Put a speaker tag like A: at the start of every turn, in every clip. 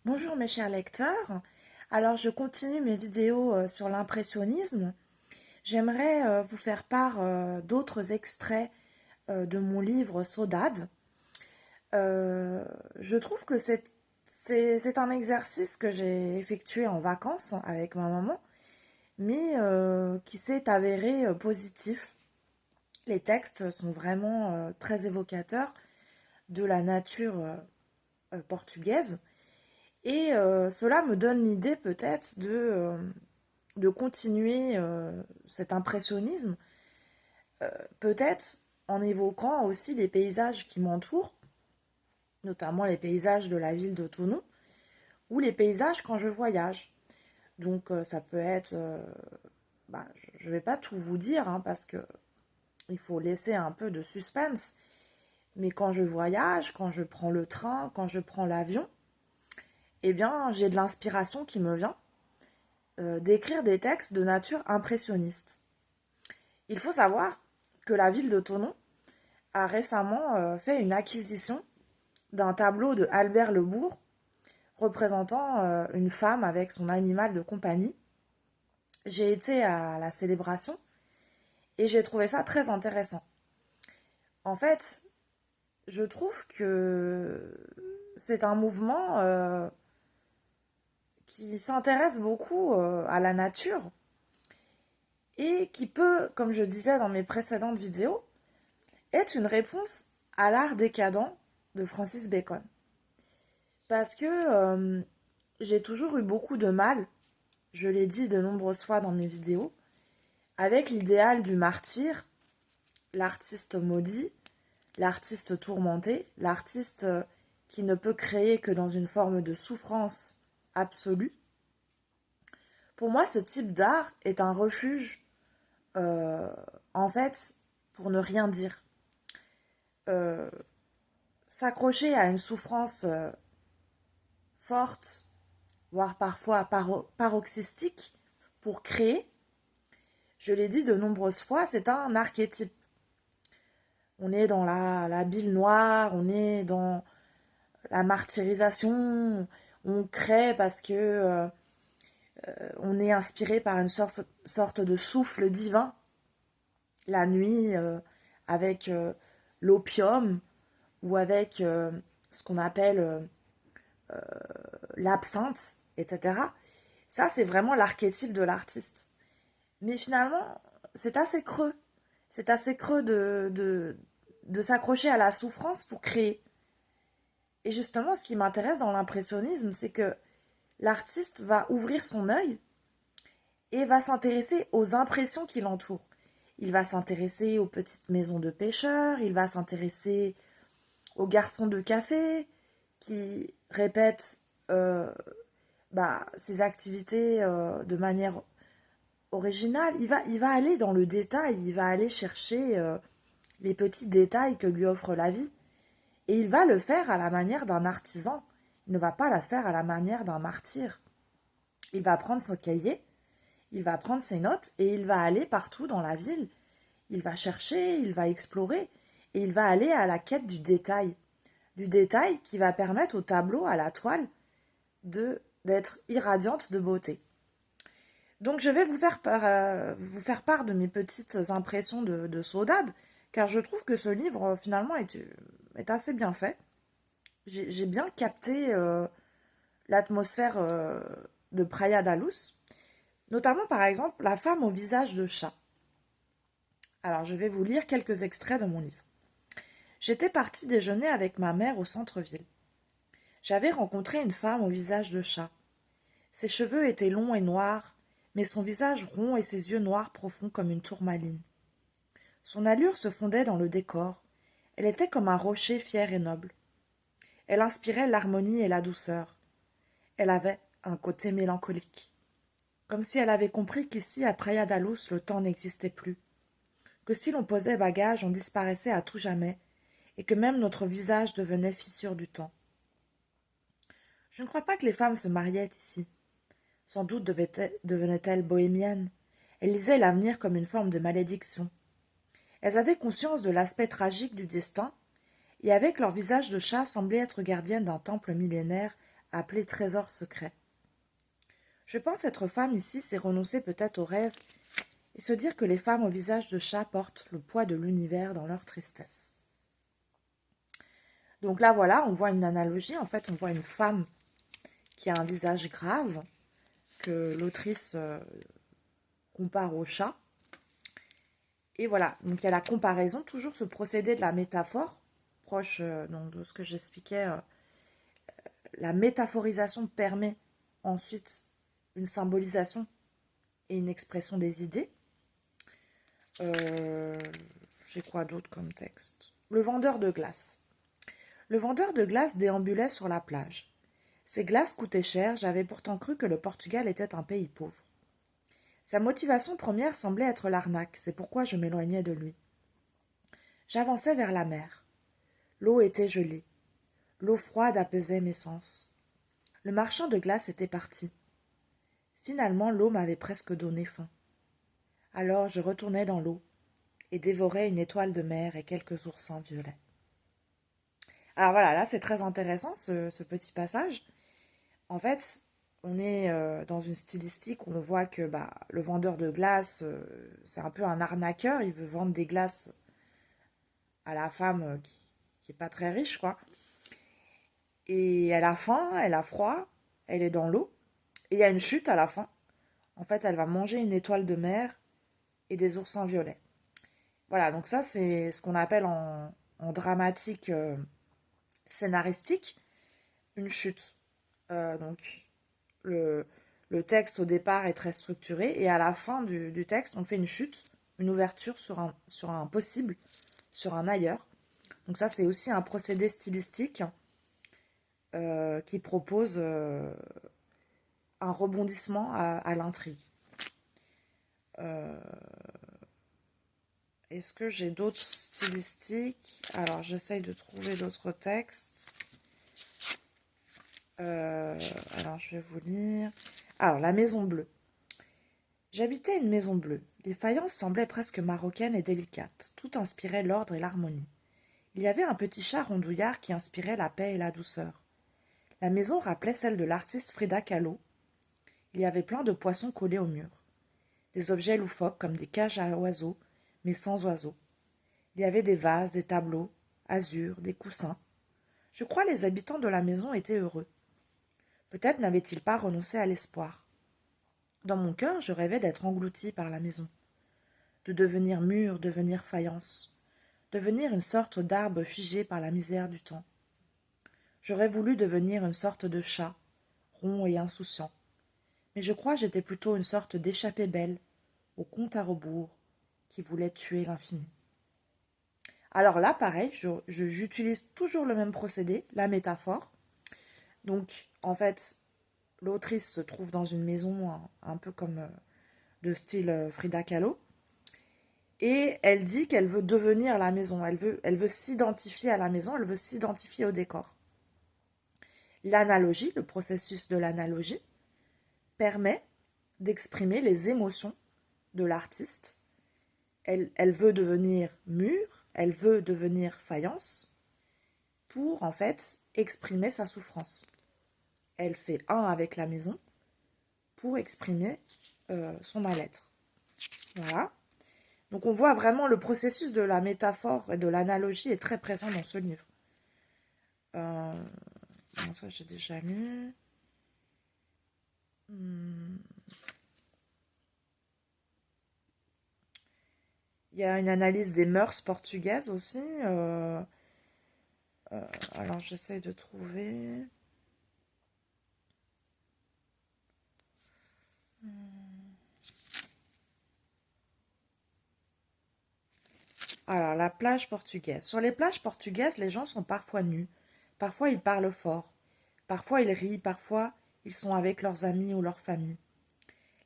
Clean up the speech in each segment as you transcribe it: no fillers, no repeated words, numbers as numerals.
A: Bonjour mes chers lecteurs. Alors je continue mes vidéos sur l'impressionnisme. J'aimerais vous faire part d'autres extraits de mon livre Saudade. Je trouve que c'est un exercice que j'ai effectué en vacances avec ma maman, mais qui s'est avéré positif. Les textes sont vraiment très évocateurs de la nature portugaise. Et cela me donne l'idée peut-être de continuer cet impressionnisme, peut-être en évoquant aussi les paysages qui m'entourent, notamment les paysages de la ville de Thonon, ou les paysages quand je voyage. Donc ça peut être... je ne vais pas tout vous dire, hein, parce que il faut laisser un peu de suspense. Mais quand je voyage, quand je prends le train, quand je prends l'avion, eh bien j'ai de l'inspiration qui me vient d'écrire des textes de nature impressionniste. Il faut savoir que la ville de Thonon a récemment fait une acquisition d'un tableau de Albert Lebourg représentant une femme avec son animal de compagnie. J'ai été à la célébration et j'ai trouvé ça très intéressant. En fait, je trouve que c'est un mouvement qui s'intéresse beaucoup à la nature et qui peut, comme je disais dans mes précédentes vidéos, être une réponse à l'art décadent de Francis Bacon. Parce que j'ai toujours eu beaucoup de mal, je l'ai dit de nombreuses fois dans mes vidéos, avec l'idéal du martyr, l'artiste maudit, l'artiste tourmenté, l'artiste qui ne peut créer que dans une forme de souffrance absolue. Pour moi, ce type d'art est un refuge, en fait, pour ne rien dire. Euh, S'accrocher à une souffrance forte, voire parfois paroxystique, pour créer, je l'ai dit de nombreuses fois, c'est un archétype. On est dans la bile noire, on est dans la martyrisation, on crée parce que on est inspiré par une sorte de souffle divin. La nuit, avec l'opium ou avec ce qu'on appelle l'absinthe, etc. Ça, c'est vraiment l'archétype de l'artiste. Mais finalement, c'est assez creux. C'est assez creux de s'accrocher à la souffrance pour créer. Et justement, ce qui m'intéresse dans l'impressionnisme, c'est que l'artiste va ouvrir son œil et va s'intéresser aux impressions qui l'entourent. Il va s'intéresser aux petites maisons de pêcheurs, il va s'intéresser aux garçons de café qui répètent ses activités de manière originale. Il va aller dans le détail, il va aller chercher les petits détails que lui offre la vie. Et il va le faire à la manière d'un artisan. Il ne va pas la faire à la manière d'un martyr. Il va prendre son cahier, il va prendre ses notes et il va aller partout dans la ville. Il va chercher, il va explorer et il va aller à la quête du détail. Du détail qui va permettre au tableau, à la toile, d'être irradiante de beauté. Donc je vais vous faire part de mes petites impressions de Saudade, car je trouve que ce livre finalement est assez bien fait. J'ai bien capté l'atmosphère de Praia da Luz, notamment par exemple la femme au visage de chat. Alors je vais vous lire quelques extraits de mon livre. J'étais partie déjeuner avec ma mère au centre-ville. J'avais rencontré une femme au visage de chat. Ses cheveux étaient longs et noirs, mais son visage rond et ses yeux noirs profonds comme une tourmaline. Son allure se fondait dans le décor. Elle était comme un rocher fier et noble. Elle inspirait l'harmonie et la douceur. Elle avait un côté mélancolique. Comme si elle avait compris qu'ici, à Praia da Luz, le temps n'existait plus. Que si l'on posait bagage, on disparaissait à tout jamais, et que même notre visage devenait fissure du temps. Je ne crois pas que les femmes se mariaient ici. Sans doute devenaient-elles bohémiennes. Elles lisaient l'avenir comme une forme de malédiction. Elles avaient conscience de l'aspect tragique du destin, et avec leur visage de chat semblaient être gardiennes d'un temple millénaire appelé trésor secret. Je pense être femme ici, c'est renoncer peut-être au rêve et se dire que les femmes au visage de chat portent le poids de l'univers dans leur tristesse. Donc là, voilà, on voit une analogie. En fait, on voit une femme qui a un visage grave, que l'autrice compare au chat. Et voilà, donc il y a la comparaison, toujours ce procédé de la métaphore, proche donc de ce que j'expliquais. La métaphorisation permet ensuite une symbolisation et une expression des idées. J'ai quoi d'autre comme texte? Le vendeur de glace. Le vendeur de glace déambulait sur la plage. Ces glaces coûtaient cher, j'avais pourtant cru que le Portugal était un pays pauvre. Sa motivation première semblait être l'arnaque, c'est pourquoi je m'éloignais de lui. J'avançais vers la mer. L'eau était gelée. L'eau froide apaisait mes sens. Le marchand de glace était parti. Finalement, l'eau m'avait presque donné faim. Alors je retournai dans l'eau et dévorais une étoile de mer et quelques oursins violets. Alors voilà, là c'est très intéressant ce petit passage. En fait, on est dans une stylistique où on voit que le vendeur de glace, c'est un peu un arnaqueur, il veut vendre des glaces à la femme qui est pas très riche, quoi. Et elle a faim, elle a froid, elle est dans l'eau, et il y a une chute à la fin. En fait, elle va manger une étoile de mer et des oursins violets. Voilà, donc ça c'est ce qu'on appelle en dramatique scénaristique une chute. Donc le texte au départ est très structuré et à la fin du texte on fait une chute, une ouverture sur un possible, sur un ailleurs. Donc ça c'est aussi un procédé stylistique qui propose un rebondissement à l'intrigue. Est-ce que j'ai d'autres stylistiques? Alors j'essaye de trouver d'autres textes. Alors je vais vous lire. Alors la maison bleue. J'habitais une maison bleue. Les faïences semblaient presque marocaines et délicates. Tout inspirait l'ordre et l'harmonie. Il y avait un petit chat rondouillard qui inspirait la paix et la douceur. La maison rappelait celle de l'artiste Frida Kahlo. Il y avait plein de poissons collés au mur. Des objets loufoques comme des cages à oiseaux, mais sans oiseaux. Il y avait des vases, des tableaux, azur, des coussins. Je crois les habitants de la maison étaient heureux. Peut-être n'avaient-ils pas renoncé à l'espoir. Dans mon cœur, je rêvais d'être englouti par la maison, de devenir mur, devenir faïence, devenir une sorte d'arbre figé par la misère du temps. J'aurais voulu devenir une sorte de chat, rond et insouciant. Mais je crois j'étais plutôt une sorte d'échappée belle, au compte à rebours, qui voulait tuer l'infini. Alors là, pareil, j'utilise toujours le même procédé, la métaphore. Donc, en fait, l'autrice se trouve dans une maison un peu comme de style Frida Kahlo. Et elle dit qu'elle veut devenir la maison. Elle veut s'identifier à la maison, elle veut s'identifier au décor. L'analogie, le processus de l'analogie, permet d'exprimer les émotions de l'artiste. Elle veut devenir mur, elle veut devenir faïence pour en fait exprimer sa souffrance. Elle fait un avec la maison pour exprimer son mal-être. Voilà. Donc on voit vraiment le processus de la métaphore et de l'analogie est très présent dans ce livre. Bon, ça j'ai déjà lu. Il y a une analyse des mœurs portugaises aussi. Alors j'essaye de trouver. Alors, la plage portugaise. Sur les plages portugaises, les gens sont parfois nus. Parfois, ils parlent fort. Parfois, ils rient. Parfois, ils sont avec leurs amis ou leur famille.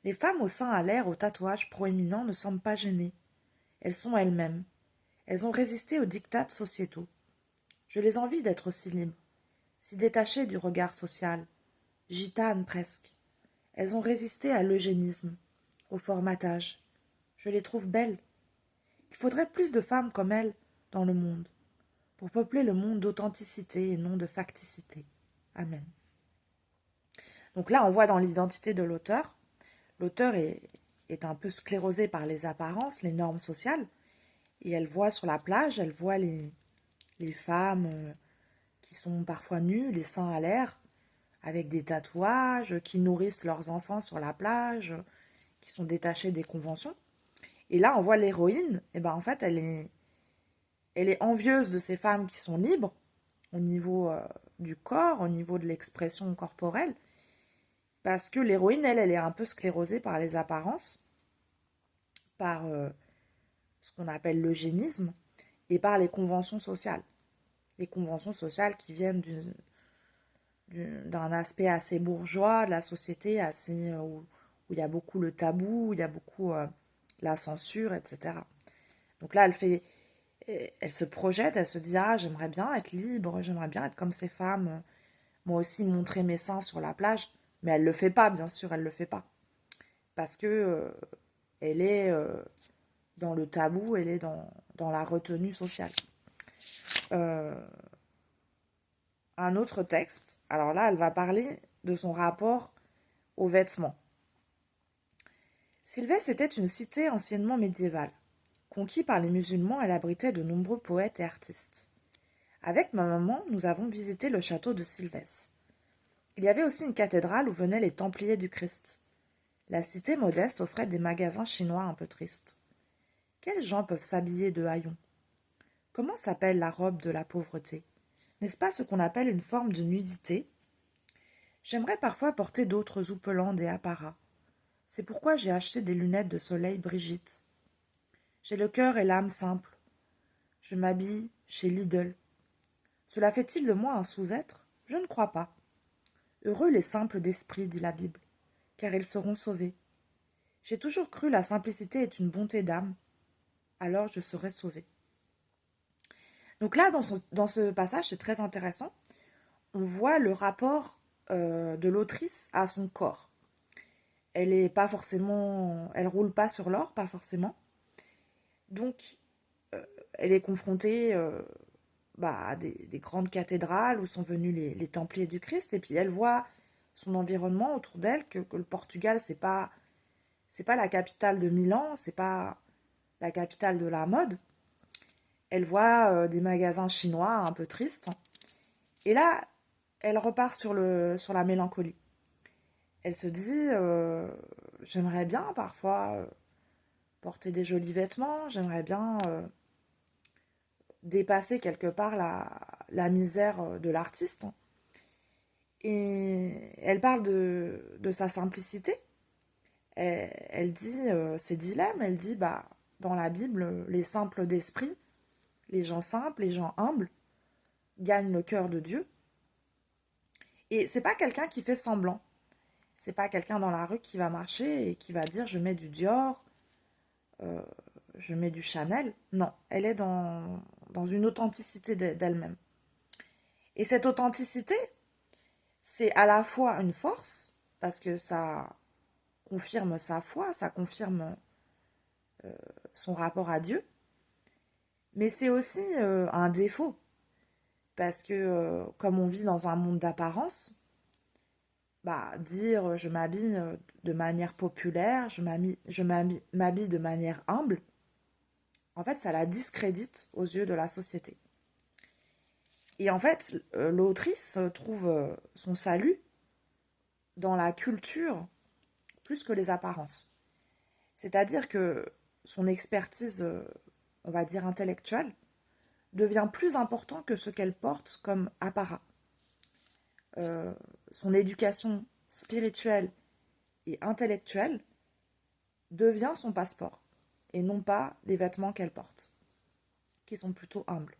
A: Les femmes au sein à l'air, aux tatouages proéminents, ne semblent pas gênées. Elles sont elles-mêmes. Elles ont résisté aux diktats sociétaux. Je les envie d'être si libres, si détachées du regard social, gitanes presque. Elles ont résisté à l'eugénisme, au formatage. Je les trouve belles. Il faudrait plus de femmes comme elles dans le monde, pour peupler le monde d'authenticité et non de facticité. Amen. Donc là, on voit dans l'identité de l'auteur, l'auteur est un peu sclérosé par les apparences, les normes sociales, et elle voit sur la plage, elle voit les femmes qui sont parfois nues, les seins à l'air, avec des tatouages, qui nourrissent leurs enfants sur la plage, qui sont détachées des conventions. Et là, on voit l'héroïne, et ben en fait, elle est envieuse de ces femmes qui sont libres, au niveau du corps, au niveau de l'expression corporelle, parce que l'héroïne, elle est un peu sclérosée par les apparences, par ce qu'on appelle l'eugénisme, et par les conventions sociales. Les conventions sociales qui viennent d'un aspect assez bourgeois de la société, assez, où il y a beaucoup le tabou, où il y a beaucoup la censure, etc. Donc là, elle se projette, elle se dit, ah, j'aimerais bien être libre, j'aimerais bien être comme ces femmes, moi aussi montrer mes seins sur la plage, mais elle le fait pas, bien sûr, elle le fait pas, parce que elle est dans le tabou, elle est dans la retenue sociale. Euh, un autre texte, alors là, elle va parler de son rapport aux vêtements. Sylvès était une cité anciennement médiévale. Conquis par les musulmans, elle abritait de nombreux poètes et artistes. Avec ma maman, nous avons visité le château de Sylvès. Il y avait aussi une cathédrale où venaient les Templiers du Christ. La cité modeste offrait des magasins chinois un peu tristes. Quels gens peuvent s'habiller de haillons? Comment s'appelle la robe de la pauvreté? N'est-ce pas ce qu'on appelle une forme de nudité? J'aimerais parfois porter d'autres houppelande et apparats. C'est pourquoi j'ai acheté des lunettes de soleil Brigitte. J'ai le cœur et l'âme simples. Je m'habille chez Lidl. Cela fait-il de moi un sous-être? Je ne crois pas. Heureux les simples d'esprit, dit la Bible, car ils seront sauvés. J'ai toujours cru la simplicité est une bonté d'âme, alors je serai sauvé. Donc là, dans ce passage, c'est très intéressant. On voit le rapport de l'autrice à son corps. Elle est pas forcément, elle roule pas sur l'or, pas forcément. Donc, elle est confrontée à des grandes cathédrales où sont venus les Templiers du Christ, et puis elle voit son environnement autour d'elle, que le Portugal, c'est pas la capitale de Milan, c'est pas la capitale de la mode. Elle voit des magasins chinois un peu tristes. Et là, elle repart sur la mélancolie. Elle se dit, j'aimerais bien parfois porter des jolis vêtements, j'aimerais bien dépasser quelque part la misère de l'artiste. Et elle parle de sa simplicité. Elle dit ses dilemmes, elle dit, dans la Bible, les simples d'esprit, les gens simples, les gens humbles, gagnent le cœur de Dieu. Et c'est pas quelqu'un qui fait semblant. C'est pas quelqu'un dans la rue qui va marcher et qui va dire je mets du Dior, je mets du Chanel. Non, elle est dans une authenticité d'elle-même. Et cette authenticité, c'est à la fois une force, parce que ça confirme sa foi, ça confirme son rapport à Dieu, mais c'est aussi un défaut, parce que comme on vit dans un monde d'apparence, dire je m'habille de manière populaire, je m'habille de manière humble, en fait, ça la discrédite aux yeux de la société. Et en fait, l'autrice trouve son salut dans la culture plus que les apparences. C'est-à-dire que son expertise, on va dire intellectuelle, devient plus important que ce qu'elle porte comme apparat. Son éducation spirituelle et intellectuelle devient son passeport, et non pas les vêtements qu'elle porte, qui sont plutôt humbles.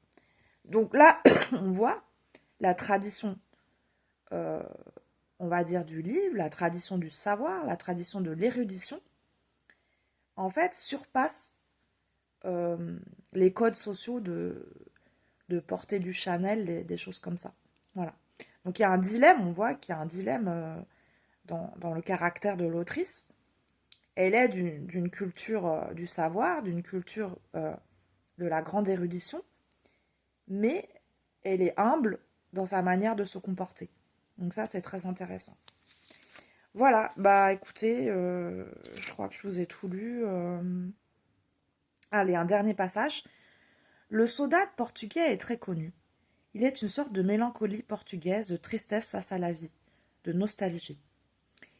A: Donc là, on voit la tradition, on va dire, du livre, la tradition du savoir, la tradition de l'érudition, en fait, surpasse les codes sociaux de porter du Chanel, des choses comme ça. Voilà. Donc il y a un dilemme, on voit qu'il y a un dilemme dans le caractère de l'autrice. Elle est d'une culture du savoir, d'une culture de la grande érudition, mais elle est humble dans sa manière de se comporter. Donc ça, c'est très intéressant. Voilà, bah écoutez, je crois que je vous ai tout lu. Allez, un dernier passage. Le saudade portugais est très connu. Il est une sorte de mélancolie portugaise, de tristesse face à la vie, de nostalgie.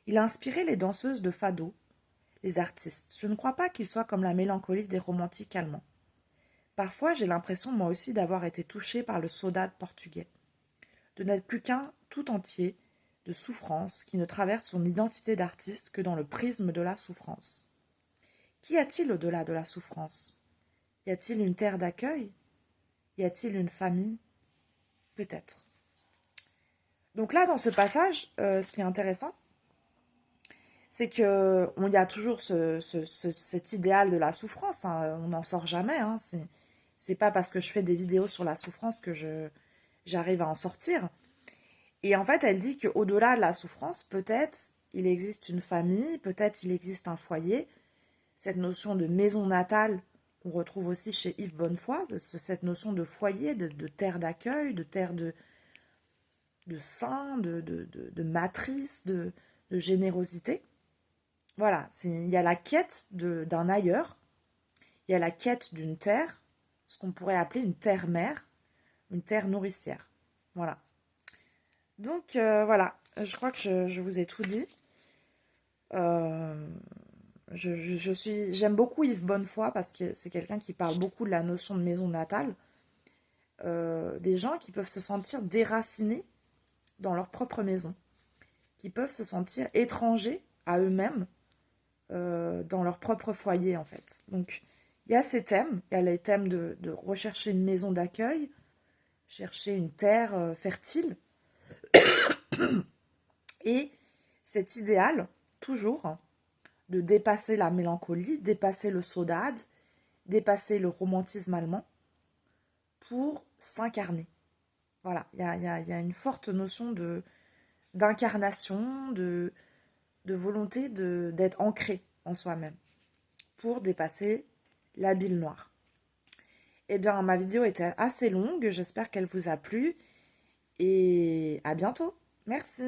A: Il a inspiré les danseuses de fado, les artistes. Je ne crois pas qu'il soit comme la mélancolie des romantiques allemands. Parfois, j'ai l'impression moi aussi d'avoir été touchée par le saudade portugais, de n'être plus qu'un tout entier de souffrance qui ne traverse son identité d'artiste que dans le prisme de la souffrance. Qu'y a-t-il au-delà de la souffrance? Y a-t-il une terre d'accueil? Y a-t-il une famille? Peut-être. Donc là, dans ce passage, ce qui est intéressant, c'est que il y a toujours cet idéal de la souffrance. Hein, on n'en sort jamais. Hein, c'est pas parce que je fais des vidéos sur la souffrance que j'arrive à en sortir. Et en fait, elle dit qu'au-delà de la souffrance, peut-être il existe une famille, peut-être il existe un foyer. Cette notion de maison natale, on retrouve aussi chez Yves Bonnefoy, cette notion de foyer, de terre d'accueil, de terre de sein, de matrice, de générosité. Voilà, il y a la quête d'un ailleurs, il y a la quête d'une terre, ce qu'on pourrait appeler une terre-mère, une terre nourricière. Voilà. Donc voilà, je crois que je vous ai tout dit. Euh, j'aime beaucoup Yves Bonnefoy parce que c'est quelqu'un qui parle beaucoup de la notion de maison natale. Des gens qui peuvent se sentir déracinés dans leur propre maison, qui peuvent se sentir étrangers à eux-mêmes dans leur propre foyer en fait. Donc il y a ces thèmes, il y a les thèmes de rechercher une maison d'accueil, chercher une terre fertile, et cet idéal, toujours, de dépasser la mélancolie, dépasser le saudade, dépasser le romantisme allemand, pour s'incarner. Voilà, il y a une forte notion d'incarnation, de volonté d'être ancré en soi-même, pour dépasser la bile noire. Eh bien, ma vidéo était assez longue, j'espère qu'elle vous a plu, et à bientôt. Merci.